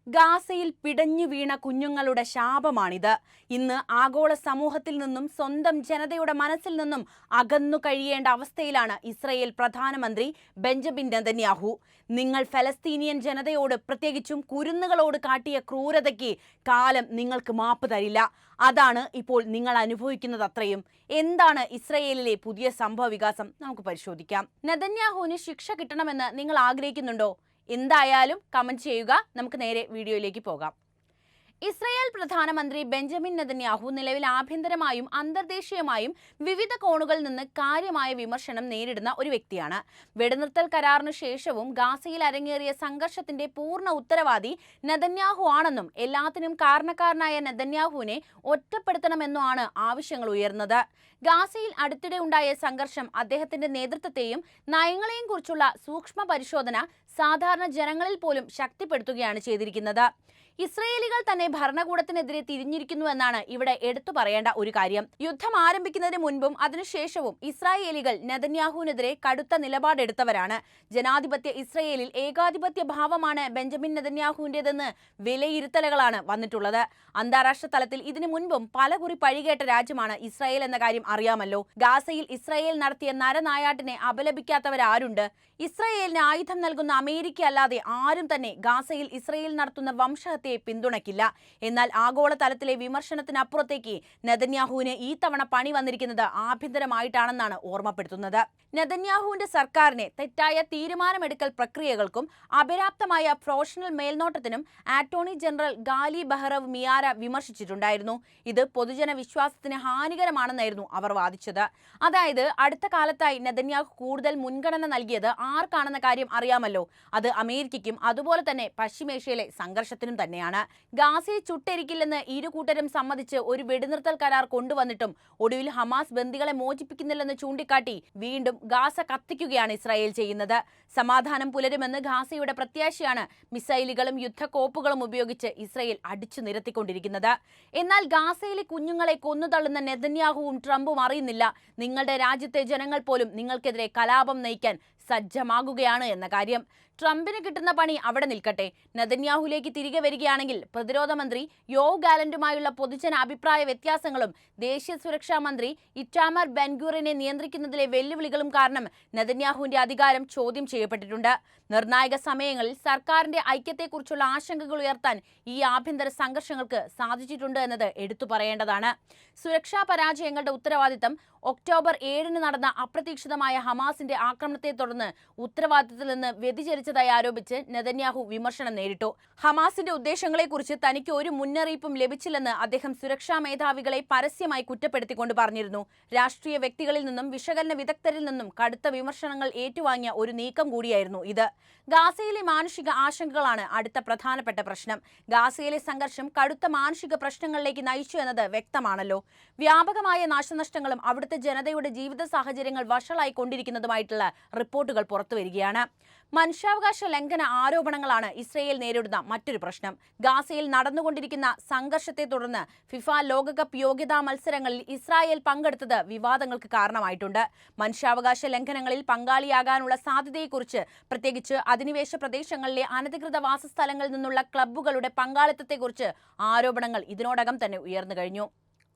ഗാസയിൽ പിടഞ്ഞു വീണ കുഞ്ഞുങ്ങളുടെ ശാപമാണിത്. ഇന്ന് ആഗോള സമൂഹത്തിൽ നിന്നും സ്വന്തം ജനതയുടെ മനസ്സിൽ നിന്നും അകന്നു കഴിയേണ്ട അവസ്ഥയിലാണ് ഇസ്രയേൽ പ്രധാനമന്ത്രി ബെഞ്ചമിൻ നെതന്യാഹു. നിങ്ങൾ ഫലസ്തീനിയൻ ജനതയോട്, പ്രത്യേകിച്ചും കുരുന്നുകളോട് കാട്ടിയ ക്രൂരതയ്ക്ക് കാലം നിങ്ങൾക്ക് മാപ്പ് തരില്ല. അതാണ് ഇപ്പോൾ നിങ്ങൾ അനുഭവിക്കുന്നത് അത്രയും. എന്താണ് ഇസ്രയേലിലെ പുതിയ സംഭവ വികാസം? നമുക്ക് പരിശോധിക്കാം. നെതന്യാഹുവിന് ശിക്ഷ കിട്ടണമെന്ന് നിങ്ങൾ ആഗ്രഹിക്കുന്നുണ്ടോ? എന്തായാലും കമന്റ് ചെയ്യുക. നമുക്ക് നേരെ വീഡിയോയിലേക്ക് പോകാം. ഇസ്രയേൽ പ്രധാനമന്ത്രി ബെഞ്ചമിൻ നെതന്യാഹു നിലവിൽ ആഭ്യന്തരമായും അന്തർദേശീയമായും വിവിധ കോണുകളിൽ നിന്ന് കാര്യമായ വിമർശനം നേരിടുന്ന ഒരു വ്യക്തിയാണ്. വെടിനിർത്തൽ കരാറിനു ശേഷവും ഗാസയിൽ അരങ്ങേറിയ സംഘർഷത്തിന്റെ പൂർണ്ണ ഉത്തരവാദി നെതന്യാഹു ആണെന്നും എല്ലാത്തിനും കാരണക്കാരനായ നെതന്യാഹുവിനെ ഒറ്റപ്പെടുത്തണമെന്നുമാണ് ആവശ്യങ്ങൾ ഉയർന്നത്. ഗാസയിൽ അടുത്തിടെ ഉണ്ടായ സംഘർഷം അദ്ദേഹത്തിന്റെ നേതൃത്വത്തെയും നയങ്ങളെയും കുറിച്ചുള്ള സൂക്ഷ്മ പരിശോധന സാധാരണ ജനങ്ങളിൽ പോലും ശക്തിപ്പെടുത്തുകയാണ് ചെയ്തിരിക്കുന്നത്. ഇസ്രയേലികൾ തന്നെ ഭരണകൂടത്തിനെതിരെ തിരിഞ്ഞിരിക്കുന്നുവെന്നാണ് ഇവിടെ എടുത്തു പറയേണ്ട ഒരു കാര്യം. യുദ്ധം ആരംഭിക്കുന്നതിന് മുൻപും അതിനുശേഷവും ഇസ്രായേലികൾ നെതന്യാഹുവിനെതിരെ കടുത്ത നിലപാടെടുത്തവരാണ്. ജനാധിപത്യ ഇസ്രയേലിൽ ഏകാധിപത്യ ഭാവമാണ് ബെഞ്ചമിൻ നെതന്യാഹുവിൻ്റെതെന്ന് വിലയിരുത്തലുകളാണ് വന്നിട്ടുള്ളത്. അന്താരാഷ്ട്ര തലത്തിൽ ഇതിനു മുൻപും പലകുറി പഴികേട്ട രാജ്യമാണ് ഇസ്രായേൽ എന്ന കാര്യം അറിയാമല്ലോ. ഗാസയിൽ ഇസ്രായേൽ നടത്തിയ നരനായാട്ടിനെ അപലപിക്കാത്തവരാരുണ്ട്? ഇസ്രായേലിന് ആയുധം നൽകുന്ന അമേരിക്ക അല്ലാതെ ആരും തന്നെ ഗാസയിൽ ഇസ്രായേൽ നടത്തുന്ന വംശഹത്യയെ പിന്തുണയ്ക്കില്ല. എന്നാൽ ആഗോള തലത്തിലെ വിമർശനത്തിനപ്പുറത്തേക്ക് നെതന്യാഹുവിന് ഈ തവണ പണി വന്നിരിക്കുന്നത് ആഭ്യന്തരമായിട്ടാണെന്നാണ് ഓർമ്മപ്പെടുത്തുന്നത്. നെതന്യാഹുവിന്റെ സർക്കാരിനെ തെറ്റായ തീരുമാനമെടുക്കൽ പ്രക്രിയകൾക്കും അപര്യാപ്തമായ പ്രൊഫഷണൽ മേൽനോട്ടത്തിനും അറ്റോർണി ജനറൽ ഗാലി ബഹ്റവ് മിയാര വിമർശിച്ചിട്ടുണ്ടായിരുന്നു. ഇത് പൊതുജന വിശ്വാസത്തിന് ഹാനികരമാണെന്നായിരുന്നു അവർ വാദിച്ചത്. അതായത് അടുത്ത കാലത്തായി നെതന്യാഹു കൂടുതൽ മുൻഗണന നൽകിയത് ആർക്കാണെന്ന കാര്യം അറിയാമല്ലോ. അത് അമേരിക്കയ്ക്കും അതുപോലെ തന്നെ പശ്ചിമേഷ്യയിലെ സംഘർഷത്തിനും തന്നെയാണ്. ഗാസയെ ചുട്ടെരിക്കില്ലെന്ന് ഇരു കൂട്ടരും സമ്മതിച്ച് ഒരു വെടിനിർത്തൽ കരാർ കൊണ്ടുവന്നിട്ടും ഒടുവിൽ ഹമാസ് ബന്ദികളെ മോചിപ്പിക്കുന്നില്ലെന്ന് ചൂണ്ടിക്കാട്ടി വീണ്ടും ഗാസ കത്തിക്കുകയാണ് ഇസ്രായേൽ ചെയ്യുന്നത്. സമാധാനം പുലരുമെന്ന് ഗാസയുടെ പ്രത്യാശയാണ് മിസൈലുകളും യുദ്ധക്കോപ്പുകളും ഉപയോഗിച്ച് ഇസ്രായേൽ അടിച്ചു നിരത്തിക്കൊണ്ടിരിക്കുന്നത്. എന്നാൽ ഗാസയിലെ കുഞ്ഞുങ്ങളെ കൊന്നുതള്ളുന്ന നെതന്യാഹുവും ട്രംപും അറിയുന്നില്ല നിങ്ങളുടെ രാജ്യത്തെ ജനങ്ങൾ പോലും നിങ്ങൾക്കെതിരെ കലാപം നയിക്കാൻ സജ്ജമാകുകയാണ് എന്ന കാര്യം. ട്രംപിന് കിട്ടുന്ന പണി അവിടെ നിൽക്കട്ടെ. നെതന്യാഹുലേക്ക് തിരികെ വരികയാണെങ്കിൽ പ്രതിരോധ മന്ത്രി യോവ് ഗാലന്റുമായുള്ള പൊതുജന അഭിപ്രായ വ്യത്യാസങ്ങളും ദേശീയ സുരക്ഷാ മന്ത്രി ഇറ്റാമർ ബെൻഗൂറിനെ നിയന്ത്രിക്കുന്നതിലെ വെല്ലുവിളികളും കാരണം നെതന്യാഹുവിന്റെ അധികാരം ചോദ്യം ചെയ്യപ്പെട്ടിട്ടുണ്ട്. നിർണായക സമയങ്ങളിൽ സർക്കാരിന്റെ ഐക്യത്തെക്കുറിച്ചുള്ള ആശങ്കകൾ ഉയർത്താൻ ഈ ആഭ്യന്തര സംഘർഷങ്ങൾക്ക് സാധിച്ചിട്ടുണ്ട് എന്നത് എടുത്തു പറയേണ്ടതാണ്. സുരക്ഷാ പരാജയങ്ങളുടെ ഉത്തരവാദിത്തം ഒക്ടോബർ 7 നടന്ന അപ്രതീക്ഷിതമായ ഹമാസിന്റെ ആക്രമണത്തെ തുടർന്ന് ഉത്തരവാദിത്തത്തിൽ നിന്ന് വ്യതിചലിച്ചതായി ആരോപിച്ച് നെതന്യാഹു വിമർശനം നേരിട്ടു. ഹമാസിന്റെ ഉദ്ദേശങ്ങളെക്കുറിച്ച് തനിക്ക് ഒരു മുന്നറിയിപ്പും ലഭിച്ചില്ലെന്ന് അദ്ദേഹം സുരക്ഷാ മേധാവികളെ പരസ്യമായി കുറ്റപ്പെടുത്തിക്കൊണ്ട് പറഞ്ഞിരുന്നു. രാഷ്ട്രീയ വ്യക്തികളിൽ നിന്നും വിശകലന വിദഗ്ധരിൽ നിന്നും കടുത്ത വിമർശനങ്ങൾ ഏറ്റുവാങ്ങിയ ഒരു നീക്കം കൂടിയായിരുന്നു ഇത്. ഗാസയിലെ മാനുഷിക ആശങ്കകളാണ് അടുത്ത പ്രധാനപ്പെട്ട പ്രശ്നം. ഗാസയിലെ സംഘർഷം കടുത്ത മാനുഷിക പ്രശ്നങ്ങളിലേക്ക് നയിച്ചു എന്നത് വ്യക്തമാണല്ലോ. വ്യാപകമായ നാശനഷ്ടങ്ങളും അവിടുത്തെ ജനതയുടെ ജീവിത സാഹചര്യങ്ങൾ വഷളായിക്കൊണ്ടിരിക്കുന്നതുമായിട്ടുള്ള റിപ്പോർട്ടുകൾ പുറത്തുവരികയാണ്. മനുഷ്യാവകാശ ലംഘന ആരോപണങ്ങളാണ് ഇസ്രയേൽ നേരിടുന്ന മറ്റൊരു പ്രശ്നം. ഗാസയിൽ നടന്നുകൊണ്ടിരിക്കുന്ന സംഘർഷത്തെ തുടർന്ന് ഫിഫ ലോകകപ്പ് യോഗ്യതാ മത്സരങ്ങളിൽ ഇസ്രായേൽ പങ്കെടുത്തത് വിവാദങ്ങൾക്ക് കാരണമായിട്ടുണ്ട്. മനുഷ്യാവകാശ ലംഘനങ്ങളിൽ പങ്കാളിയാകാനുള്ള സാധ്യതയെക്കുറിച്ച്, പ്രത്യേകിച്ച് അധിനിവേശ പ്രദേശങ്ങളിലെ അനധികൃത വാസസ്ഥലങ്ങളിൽ നിന്നുള്ള ക്ലബ്ബുകളുടെ പങ്കാളിത്തത്തെക്കുറിച്ച് ആരോപണങ്ങൾ ഇതിനോടകം തന്നെ ഉയർന്നു കഴിഞ്ഞു.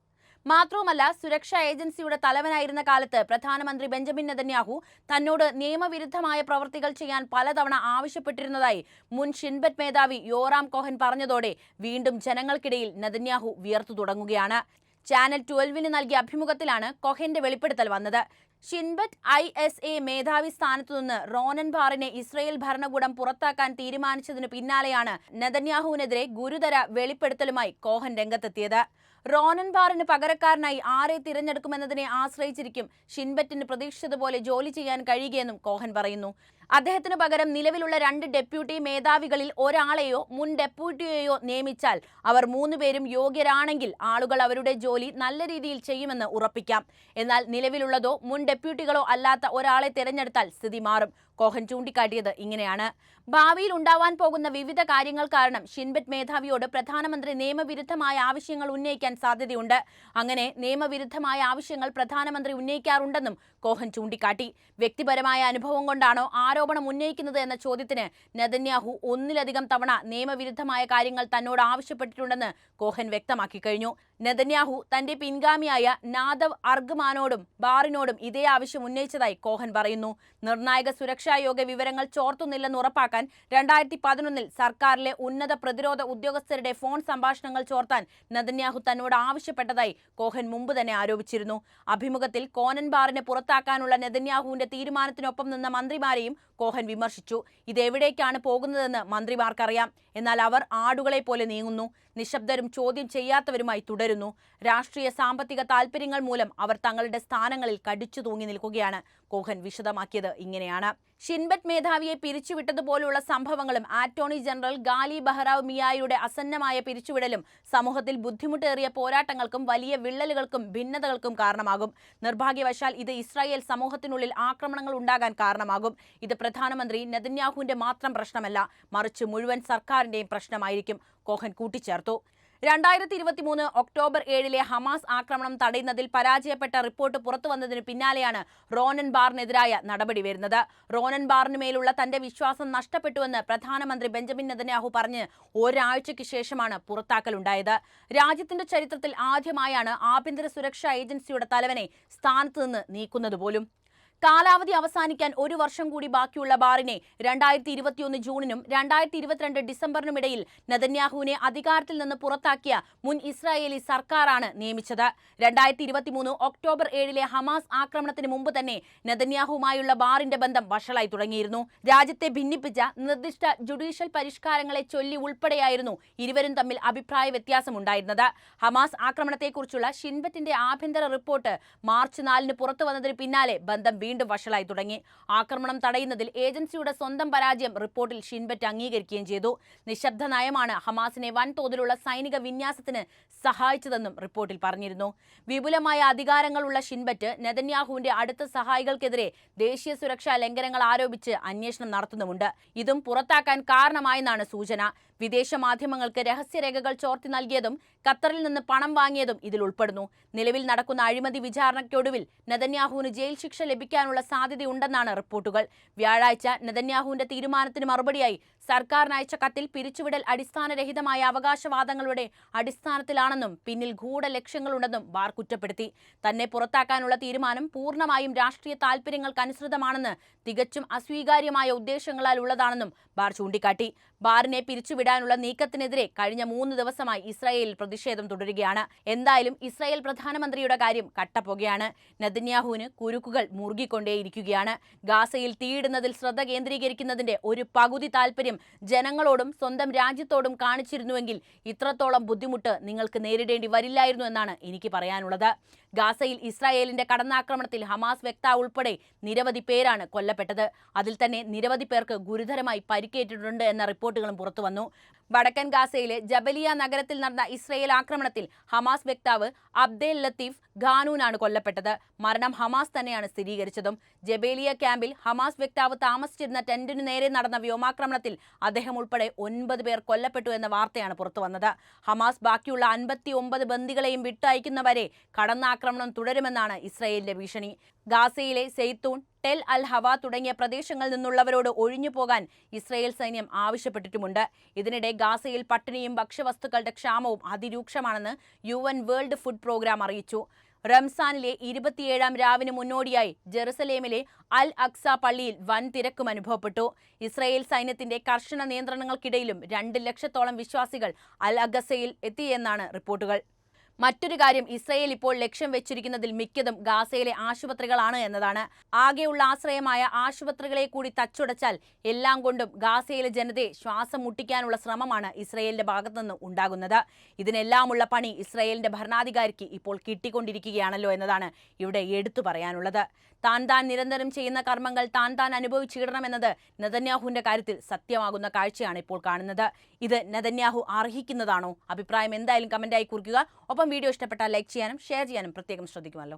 മാത്രവുമല്ല, സുരക്ഷാ ഏജൻസിയുടെ തലവനായിരുന്ന കാലത്ത് പ്രധാനമന്ത്രി ബെഞ്ചമിൻ നെതന്യാഹു തന്നോട് നിയമവിരുദ്ധമായ പ്രവൃത്തികൾ ചെയ്യാൻ പലതവണ ആവശ്യപ്പെട്ടിരുന്നതായി മുൻ ഷിൻബെറ്റ് മേധാവി യോറാം കോഹൻ പറഞ്ഞതോടെ വീണ്ടും ജനങ്ങൾക്കിടയിൽ നെതന്യാഹു വിയർത്തു തുടങ്ങുകയാണ്. ചാനൽ 12 നൽകിയ അഭിമുഖത്തിലാണ് കോഹന്റെ വെളിപ്പെടുത്തൽ വന്നത്. ഷിൻബെറ്റ് ISA മേധാവി സ്ഥാനത്തു നിന്ന് റോനൻ ബാറിനെ ഇസ്രയേൽ ഭരണകൂടം പുറത്താക്കാൻ തീരുമാനിച്ചതിനു പിന്നാലെയാണ് നെതന്യാഹുവിനെതിരെ ഗുരുതര വെളിപ്പെടുത്തലുമായി കോഹൻ രംഗത്തെത്തിയത്. റോനൻ ബാറിന് പകരക്കാരനായി ആരെ തിരഞ്ഞെടുക്കുമെന്നതിനെ ആശ്രയിച്ചിരിക്കും ഷിൻബെറ്റിന് പ്രതീക്ഷിച്ചതുപോലെ ജോലി ചെയ്യാൻ കഴിയുകയെന്നും കോഹൻ പറയുന്നു. അദ്ദേഹത്തിന് പകരം നിലവിലുള്ള 2 ഡെപ്യൂട്ടി മേധാവികളിൽ ഒരാളെയോ മുൻ ഡെപ്യൂട്ടിയെയോ നിയമിച്ചാൽ അവർ 3 പേരും യോഗ്യരാണെങ്കിൽ ആളുകൾ അവരുടെ ജോലി നല്ല രീതിയിൽ ചെയ്യുമെന്ന് ഉറപ്പിക്കാം. എന്നാൽ നിലവിലുള്ളതോ മുൻ ഡെപ്യൂട്ടികളോ അല്ലാത്ത ഒരാളെ തിരഞ്ഞെടുത്താൽ സ്ഥിതി മാറും. കോഹൻ ചൂണ്ടിക്കാട്ടിയത് ഇങ്ങനെയാണ്. ഭാവിയിൽ ഉണ്ടാവാൻ പോകുന്ന വിവിധ കാര്യങ്ങൾ കാരണം ഷിൻബെറ്റ് മേധാവിയോട് പ്രധാനമന്ത്രി നിയമവിരുദ്ധമായ ആവശ്യങ്ങൾ ഉന്നയിക്കാൻ സാധ്യതയുണ്ട്. അങ്ങനെ നിയമവിരുദ്ധമായ ആവശ്യങ്ങൾ പ്രധാനമന്ത്രി ഉന്നയിക്കാറുണ്ടെന്നും കോഹൻ ചൂണ്ടിക്കാട്ടി. വ്യക്തിപരമായ അനുഭവം കൊണ്ടാണോ ആരോപണം ഉന്നയിക്കുന്നത് എന്ന ചോദ്യത്തിന് നെതന്യാഹു ഒന്നിലധികം തവണ നിയമവിരുദ്ധമായ കാര്യങ്ങൾ തന്നോട് ആവശ്യപ്പെട്ടിട്ടുണ്ടെന്ന് കോഹൻ വ്യക്തമാക്കി കഴിഞ്ഞു. നെതന്യാഹു തന്റെ പിൻഗാമിയായ നാദവ് അർഗ്മാനോടും ബാറിനോടും ഇതേ ആവശ്യം ഉന്നയിച്ചതായി കോഹൻ പറയുന്നു. നിർണായക സുരക്ഷായോഗ്യ വിവരങ്ങൾ ചോർത്തുന്നില്ലെന്ന് ഉറപ്പാക്കാൻ 2011 സർക്കാരിലെ ഉന്നത പ്രതിരോധ ഉദ്യോഗസ്ഥരുടെ ഫോൺ സംഭാഷണങ്ങൾ ചോർത്താൻ നെതന്യാഹു തന്നോട് ആവശ്യപ്പെട്ടതായി കോഹൻ മുമ്പ് തന്നെ ആരോപിച്ചിരുന്നു. അഭിമുഖത്തിൽ കോനൻ ബാറിനെ പുറത്താക്കാനുള്ള നെതന്യാഹുവിന്റെ തീരുമാനത്തിനൊപ്പം നിന്ന മന്ത്രിമാരെയും കോഹൻ വിമർശിച്ചു. ഇതെവിടേക്കാണ് പോകുന്നതെന്ന് മന്ത്രിമാർക്കറിയാം. എന്നാൽ അവർ ആടുകളെ പോലെ നീങ്ങുന്നു. നിശബ്ദരും ചോദ്യം ചെയ്യാത്തവരുമായി തുടരുന്നു. രാഷ്ട്രീയ സാമ്പത്തിക താൽപര്യങ്ങൾ മൂലം അവർ തങ്ങളുടെ സ്ഥാനങ്ങളിൽ കടിച്ചു തൂങ്ങി നിൽക്കുകയാണ്. കോഹൻ വിശദമാക്കിയത് ഇങ്ങനെയാണ്. ഷിൻബെറ്റ് മേധാവിയെ പിരിച്ചുവിട്ടതുപോലുള്ള സംഭവങ്ങളും അറ്റോർണി ജനറൽ ഗാലി ബഹ്റാവ് മിയായുടെ അസന്നമായ പിരിച്ചുവിടലും സമൂഹത്തിൽ ബുദ്ധിമുട്ടേറിയ പോരാട്ടങ്ങൾക്കും വലിയ വിള്ളലുകൾക്കും ഭിന്നതകൾക്കും കാരണമാകും. നിർഭാഗ്യവശാൽ ഇത് ഇസ്രായേൽ സമൂഹത്തിനുള്ളിൽ ആക്രമണങ്ങൾ ഉണ്ടാകാൻ കാരണമാകും. ഇത് പ്രധാനമന്ത്രി നെതന്യാഹുവിന്റെ മാത്രം പ്രശ്നമല്ല, മറിച്ച് മുഴുവൻ സർക്കാരിന്റെയും പ്രശ്നമായിരിക്കും, കോഹൻ കൂട്ടിച്ചേർത്തു. 2023 ഒക്ടോബർ 7 ഹമാസ് ആക്രമണം തടയുന്നതിൽ പരാജയപ്പെട്ട റിപ്പോർട്ട് പുറത്തുവന്നതിന് പിന്നാലെയാണ് റോനൻ ബാറിനെതിരായ നടപടി വരുന്നത്. റോനൻ ബാറിന് മേലുള്ള തന്റെ വിശ്വാസം നഷ്ടപ്പെട്ടുവെന്ന് പ്രധാനമന്ത്രി ബെഞ്ചമിൻ നെതന്യാഹു പറഞ്ഞ് ഒരാഴ്ചയ്ക്ക് ശേഷമാണ് പുറത്താക്കലുണ്ടായത്. രാജ്യത്തിന്റെ ചരിത്രത്തിൽ ആദ്യമായാണ് ആഭ്യന്തര സുരക്ഷാ ഏജൻസിയുടെ തലവനെ സ്ഥാനത്ത് നിന്ന് നീക്കുന്നത് പോലും. കാലാവധി അവസാനിക്കാൻ 1 വർഷം കൂടി ബാക്കിയുള്ള ബാറിനെ 2021 ജൂണിനും 2022 ഡിസംബറിനുമിടയിൽ നെതന്യാഹുവിനെ അധികാരത്തിൽ നിന്ന് പുറത്താക്കിയ മുൻ ഇസ്രായേലി സർക്കാരാണ് നിയമിച്ചത്. 2023 ഒക്ടോബർ 7 ഹമാസ് ആക്രമണത്തിന് മുമ്പ് തന്നെ നെതന്യാഹുവുമായുള്ള ബാറിന്റെ ബന്ധം വഷളായി തുടങ്ങിയിരുന്നു. രാജ്യത്തെ ഭിന്നിപ്പിച്ച നിർദ്ദിഷ്ട ജുഡീഷ്യൽ പരിഷ്കാരങ്ങളെ ചൊല്ലി ഉൾപ്പെടെയായിരുന്നു ഇരുവരും തമ്മിൽ അഭിപ്രായ വ്യത്യാസമുണ്ടായിരുന്നത്. ഹമാസ് ആക്രമണത്തെക്കുറിച്ചുള്ള ഷിൻബെറ്റിന്റെ ആഭ്യന്തര റിപ്പോർട്ട് മാർച്ച് 4 പുറത്തു വന്നതിന് പിന്നാലെ ബന്ധം വീണ്ടും വഷളായി തുടങ്ങി. ആക്രമണം തടയുന്നതിൽ ഏജൻസിയുടെ സ്വന്തം പരാജയം റിപ്പോർട്ടിൽ ഷിൻബെറ്റ് അംഗീകരിക്കുകയും ചെയ്തു. നിശബ്ദ നയമാണ് ഹമാസിനെ വൻതോതിലുള്ള സൈനിക വിന്യാസത്തിന് സഹായിച്ചതെന്നും റിപ്പോർട്ടിൽ പറഞ്ഞിരുന്നു. വിപുലമായ അധികാരങ്ങളുള്ള ഷിൻബെറ്റ് നെതന്യാഹുവിന്റെ അടുത്ത സഹായികൾക്കെതിരെ ദേശീയ സുരക്ഷാ ലംഘനങ്ങൾ ആരോപിച്ച് അന്വേഷണം നടത്തുന്നുമുണ്ട്. ഇതും പുറത്താക്കാൻ കാരണമായെന്നാണ് സൂചന. വിദേശ മാധ്യമങ്ങൾക്ക് രഹസ്യരേഖകൾ ചോർത്തി നൽകിയതും ഖത്തറിൽ നിന്ന് പണം വാങ്ങിയതും ഇതിൽ ഉൾപ്പെടുന്നു. നിലവിൽ നടക്കുന്ന അഴിമതി വിചാരണയ്ക്കൊടുവിൽ നെതന്യാഹുവിന് ജയിൽ ശിക്ഷ ലഭിക്കാനുള്ള സാധ്യതയുണ്ടെന്നാണ് റിപ്പോർട്ടുകൾ. വ്യാഴാഴ്ച നെതന്യാഹുവിന്റെ തീരുമാനത്തിന് മറുപടിയായി സർക്കാരിനയച്ച കത്തിൽ പിരിച്ചുവിടൽ അടിസ്ഥാനരഹിതമായ അവകാശവാദങ്ങളുടെ അടിസ്ഥാനത്തിലാണെന്നും പിന്നിൽ ഗൂഢലക്ഷ്യങ്ങളുണ്ടെന്നും ബാർ കുറ്റപ്പെടുത്തി. തന്നെ പുറത്താക്കാനുള്ള തീരുമാനം പൂർണ്ണമായും രാഷ്ട്രീയ താൽപര്യങ്ങൾക്കനുസൃതമാണെന്ന് തികച്ചും അസ്വീകാര്യമായ ഉദ്ദേശങ്ങളാൽ ഉള്ളതാണെന്നും ബാർ ചൂണ്ടിക്കാട്ടി. ബാറിനെ പിരിച്ചുവിടാനുള്ള നീക്കത്തിനെതിരെ കഴിഞ്ഞ 3 ദിവസമായി ഇസ്രായേലിൽ പ്രതിഷേധം തുടരുകയാണ്. എന്തായാലും ഇസ്രായേൽ പ്രധാനമന്ത്രിയുടെ കാര്യം കട്ടപ്പുകയാണ്. നെതന്യാഹുവിന് കുരുക്കുകൾ മുറുകിക്കൊണ്ടേയിരിക്കുകയാണ്. ഗാസയിൽ തീയിടുന്നതിൽ ശ്രദ്ധ കേന്ദ്രീകരിക്കുന്നതിന്റെ ഒരു പകുതി താൽപര്യം ജനങ്ങളോടും സ്വന്തം രാജ്യത്തോടും കാണിച്ചിരുന്നുവെങ്കിൽ ഇത്രത്തോളം ബുദ്ധിമുട്ട് നിങ്ങൾക്ക് നേരിടേണ്ടി വരില്ലായിരുന്നു എന്നാണ് എനിക്ക് പറയാനുള്ളത്. ഗാസയിൽ ഇസ്രായേലിന്റെ കടന്നാക്രമണത്തിൽ ഹമാസ് വക്താവ് ഉൾപ്പെടെ നിരവധി പേരാണ് കൊല്ലപ്പെട്ടത്. അതിൽ തന്നെ നിരവധി പേർക്ക് ഗുരുതരമായി പരിക്കേറ്റിട്ടുണ്ട് എന്ന റിപ്പോർട്ടുകളും പുറത്തുവന്നു. വടക്കൻ ഗാസയിലെ ജബലിയ നഗരത്തിൽ നടന്ന ഇസ്രായേൽ ആക്രമണത്തിൽ ഹമാസ് വക്താവ് അബ്ദേൽ ലത്തീഫ് ഖാനൂനാണ് കൊല്ലപ്പെട്ടത്. മരണം ഹമാസ് തന്നെയാണ് സ്ഥിരീകരിച്ചതും. ജബേലിയ ക്യാമ്പിൽ ഹമാസ് വക്താവ് താമസിച്ചിരുന്ന ടെന്റിനു നേരെ നടന്ന വ്യോമാക്രമണത്തിൽ അദ്ദേഹം ഉൾപ്പെടെ 9 പേർ കൊല്ലപ്പെട്ടു എന്ന വാർത്തയാണ് പുറത്തുവന്നത്. ഹമാസ് ബാക്കിയുള്ള 59 ബന്ദികളെയും വിട്ടയക്കുന്നവരെ കടന്നാക്രമണം തുടരുമെന്നാണ് ഇസ്രായേലിന്റെ ഭീഷണി. ഗാസയിലെ സെയ്ത്തൂൺ, ടെൽ അൽ ഹവ തുടങ്ങിയ പ്രദേശങ്ങളിൽ നിന്നുള്ളവരോട് ഒഴിഞ്ഞുപോകാൻ ഇസ്രായേൽ സൈന്യം ആവശ്യപ്പെട്ടിട്ടുമുണ്ട്. ഇതിനിടെ ഗാസയിൽ പട്ടിണിയും ഭക്ഷ്യവസ്തുക്കളുടെ ക്ഷാമവും അതിരൂക്ഷമാണെന്ന് UN വേൾഡ് ഫുഡ് പ്രോഗ്രാം അറിയിച്ചു. റംസാനിലെ 27ാം രാവിന് മുന്നോടിയായി ജെറുസലേമിലെ അൽ അക്സ പള്ളിയിൽ വൻ തിരക്കും അനുഭവപ്പെട്ടു. ഇസ്രായേൽ സൈന്യത്തിന്റെ കർശന നിയന്ത്രണങ്ങൾക്കിടയിലും 2 ലക്ഷത്തോളം വിശ്വാസികൾ അൽ അഗസയിൽ എത്തിയെന്നാണ് റിപ്പോർട്ടുകൾ. മറ്റൊരു കാര്യം, ഇസ്രായേൽ ഇപ്പോൾ ലക്ഷ്യം വെച്ചിരിക്കുന്നതിൽ മിക്കതും ഗാസയിലെ ആശുപത്രികളാണ് എന്നതാണ്. ആകെയുള്ള ആശ്രയമായ ആശുപത്രികളെ കൂടി തച്ചുടച്ചാൽ എല്ലാം കൊണ്ടും ഗാസയിലെ ജനതയെ ശ്വാസം മുട്ടിക്കാനുള്ള ശ്രമമാണ് ഇസ്രായേലിന്റെ ഭാഗത്തുനിന്ന് ഉണ്ടാകുന്നത്. ഇതിനെല്ലാമുള്ള പണി ഇസ്രായേലിന്റെ ഭരണാധികാരിക്ക് ഇപ്പോൾ കിട്ടിക്കൊണ്ടിരിക്കുകയാണല്ലോ എന്നതാണ് ഇവിടെ എടുത്തു പറയാനുള്ളത്. താൻ നിരന്തരം ചെയ്യുന്ന കർമ്മങ്ങൾ താൻ അനുഭവിച്ചിടണമെന്നത് നെതന്യാഹുവിന്റെ കാര്യത്തിൽ സത്യമാകുന്ന കാഴ്ചയാണ് ഇപ്പോൾ കാണുന്നത്. ഇത് നെതന്യാഹു അർഹിക്കുന്നതാണോ? അഭിപ്രായം എന്തായാലും കമന്റായി കുറിക്കുക. ഒപ്പം വീഡിയോ ഇഷ്ടപ്പെട്ടാൽ ലൈക്ക് ചെയ്യാനും ഷെയർ ചെയ്യാനും പ്രത്യേകം ശ്രദ്ധിക്കുമല്ലോ.